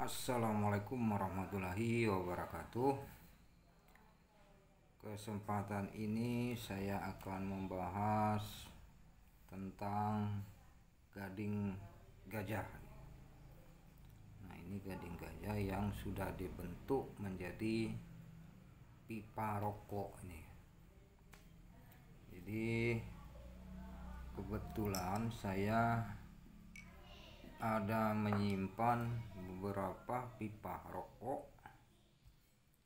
Assalamualaikum warahmatullahi wabarakatuh. Kesempatan ini saya akan membahas tentang gading gajah. Nah, ini gading gajah yang sudah dibentuk menjadi pipa rokok ini. Jadi kebetulan saya ada menyimpan beberapa pipa rokok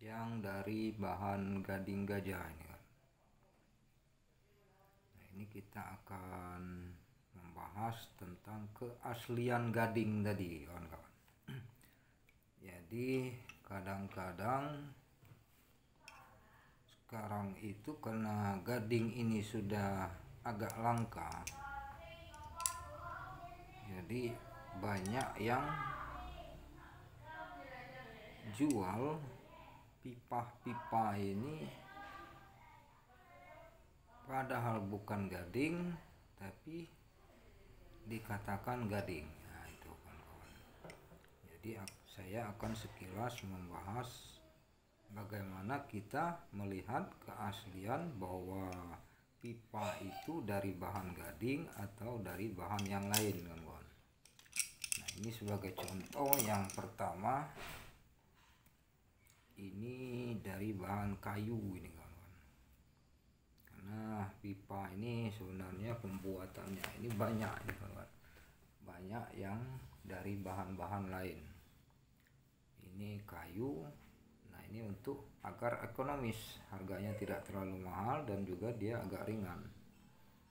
yang dari bahan gading gajah ini kan. Nah, ini kita akan membahas tentang keaslian gading tadi, kawan-kawan. Jadi kadang-kadang sekarang itu karena gading ini sudah agak langka, jadi banyak yang jual pipa-pipa ini padahal bukan gading tapi dikatakan gading. Nah, itu kawan-kawan. Jadi saya akan sekilas membahas bagaimana kita melihat keaslian bahwa pipa itu dari bahan gading atau dari bahan yang lain, kawan-kawan. Nah, ini sebagai contoh yang pertama, ini dari bahan kayu ini, kawan-kawan. Karena pipa ini sebenarnya pembuatannya ini banyak ini, kawan-kawan. Banyak yang dari bahan-bahan lain. Ini kayu. Nah, ini untuk agar ekonomis, harganya tidak terlalu mahal dan juga dia agak ringan.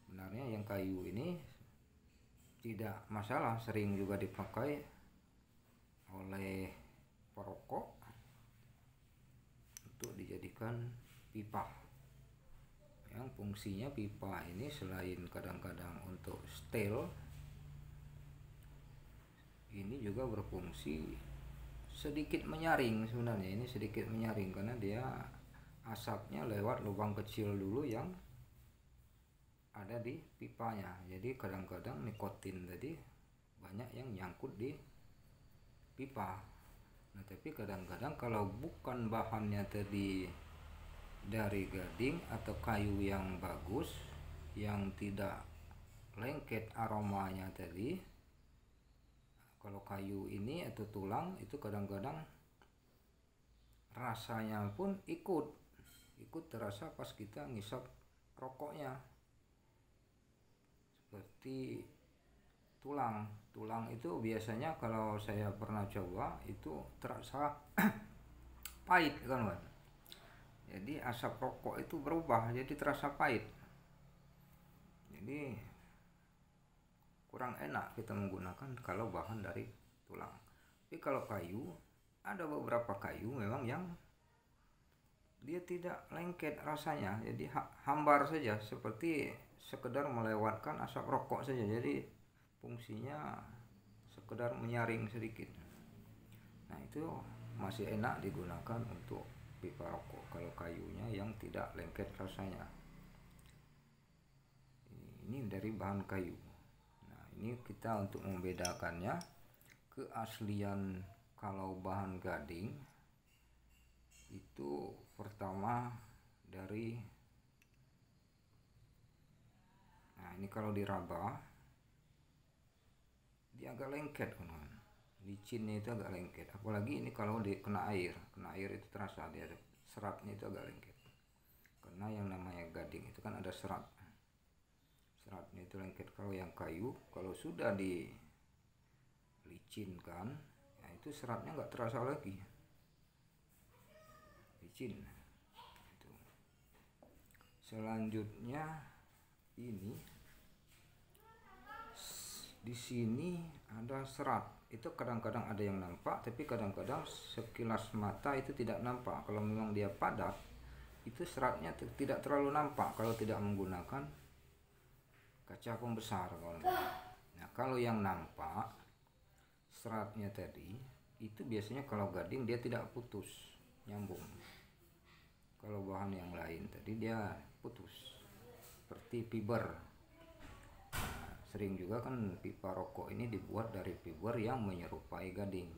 Sebenarnya yang kayu ini tidak masalah, sering juga dipakai oleh perokok untuk dijadikan pipa. Yang fungsinya pipa ini selain kadang-kadang untuk setel, ini juga berfungsi sedikit menyaring. Sebenarnya ini sedikit menyaring karena dia asapnya lewat lubang kecil dulu yang ada di pipanya. Jadi kadang-kadang nikotin tadi banyak yang nyangkut di pipa. Nah, tapi kadang-kadang kalau bukan bahannya tadi dari gading atau kayu yang bagus, yang tidak lengket aromanya tadi, kalau kayu ini atau tulang itu kadang-kadang rasanya pun ikut terasa pas kita ngisap rokoknya. Seperti tulang itu biasanya kalau saya pernah coba itu terasa pahit, kan. Jadi asap rokok itu berubah jadi terasa pahit, jadi kurang enak kita menggunakan kalau bahan dari tulang. Tapi kalau kayu, ada beberapa kayu memang yang dia tidak lengket rasanya, jadi hambar saja, seperti sekedar melewatkan asap rokok saja. Jadi fungsinya sekedar menyaring sedikit. Nah, itu masih enak digunakan untuk pipa rokok kalau kayunya yang tidak lengket rasanya. Ini dari bahan kayu. Nah, ini kita untuk membedakannya, keaslian kalau bahan gading itu pertama dari, nah ini kalau diraba dia agak lengket, kan. Licinnya itu agak lengket, apalagi ini kalau kena air itu terasa dia seratnya itu agak lengket. Karena yang namanya gading itu kan ada seratnya itu lengket. Kalau yang kayu kalau sudah dilicinkan, ya itu seratnya nggak terasa lagi, licin. Itu. Selanjutnya ini di sini ada serat. Itu kadang-kadang ada yang nampak, tapi kadang-kadang sekilas mata itu tidak nampak. Kalau memang dia padat, itu seratnya tidak terlalu nampak kalau tidak menggunakan kaca pembesar, kawan-kawan. Nah, kalau yang nampak seratnya tadi itu biasanya kalau gading dia tidak putus, nyambung. Kalau bahan yang lain tadi dia putus, seperti fiber. Sering juga kan pipa rokok ini dibuat dari fiber yang menyerupai gading.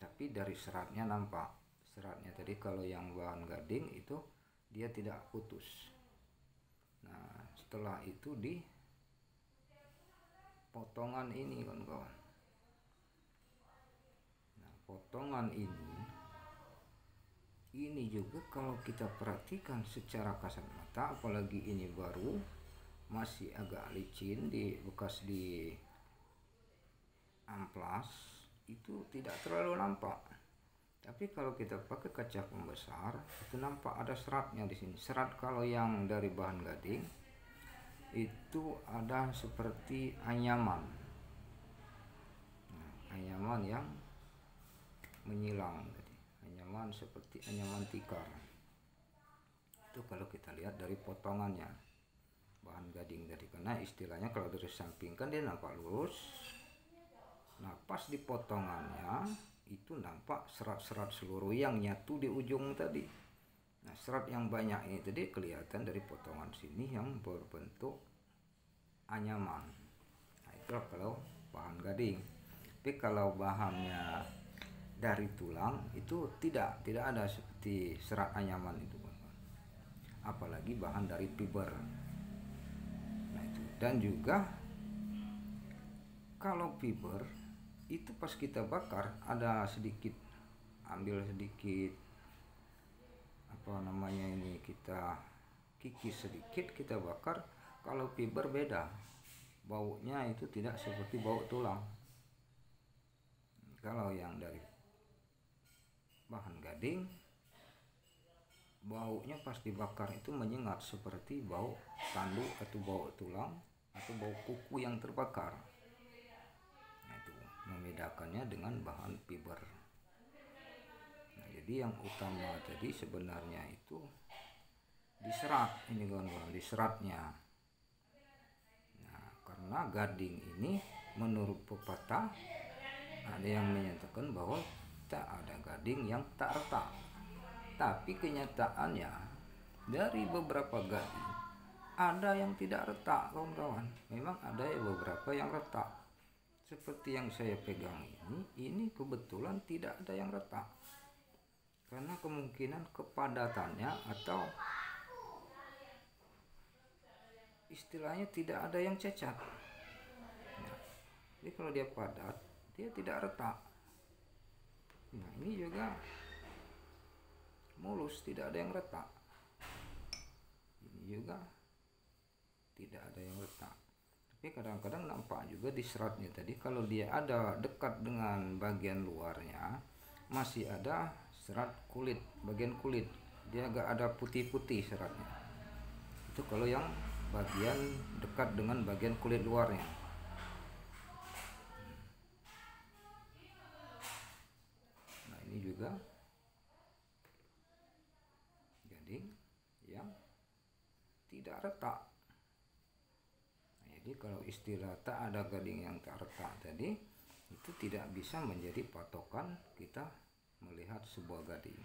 tapi dari seratnya nampak. Seratnya tadi kalau yang bahan gading itu dia tidak putus. Nah, setelah itu di potongan ini kawan-kawan. Nah, potongan ini juga kalau kita perhatikan secara kasat mata, apalagi ini baru masih agak licin di bekas di amplas, itu tidak terlalu nampak. Tapi kalau kita pakai kaca pembesar itu nampak ada seratnya di sini. Serat kalau yang dari bahan gading itu ada seperti anyaman. Nah, anyaman yang menyilang tadi. Anyaman seperti anyaman tikar. Itu kalau kita lihat dari potongannya bahan gading tadi, karena istilahnya kalau dari samping kan dia nampak lurus. Nah, pas di potongannya itu nampak serat-serat seluruh yang nyatu di ujung tadi. Nah, serat yang banyak ini tadi kelihatan dari potongan sini yang berbentuk anyaman. Nah, itu kalau bahan gading. Tapi kalau bahannya dari tulang itu tidak ada seperti serat anyaman itu. Apalagi bahan dari fiber. Nah, itu. Dan juga kalau fiber itu pas kita bakar ada sedikit, ambil sedikit apa namanya ini, kita kikis sedikit, kita bakar. Kalau fiber beda, baunya itu tidak seperti bau tulang. Kalau yang dari bahan gading, baunya pas dibakar itu menyengat seperti bau tanduk atau bau tulang atau bau kuku yang terbakar. Membedakannya dengan bahan fiber. Nah, jadi yang utama tadi sebenarnya itu diserat ini kawan-kawan, diseratnya. Nah, karena gading ini menurut pepatah ada yang menyatakan bahwa tak ada gading yang tak retak. Tapi kenyataannya dari beberapa gading ada yang tidak retak kawan-kawan. Memang ada beberapa yang retak. Seperti yang saya pegang ini kebetulan tidak ada yang retak. Karena kemungkinan kepadatannya atau istilahnya tidak ada yang cacat. Nah, jadi kalau dia padat, dia tidak retak. Nah, ini juga mulus, tidak ada yang retak. Ini juga tidak ada yang retak. Tapi kadang-kadang nampak juga di seratnya tadi, kalau dia ada dekat dengan bagian luarnya masih ada serat kulit, bagian kulit dia agak ada putih-putih seratnya. Itu kalau yang bagian dekat dengan bagian kulit luarnya. Nah, ini juga gading yang tidak retak. Jadi kalau istilah tak ada gading yang tak retak tadi itu tidak bisa menjadi patokan kita melihat sebuah gading.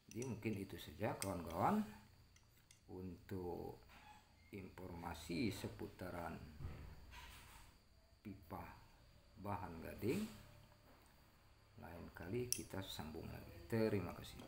Jadi mungkin itu saja kawan-kawan untuk informasi seputaran pipa bahan gading. Lain kali kita sambung lagi. Terima kasih.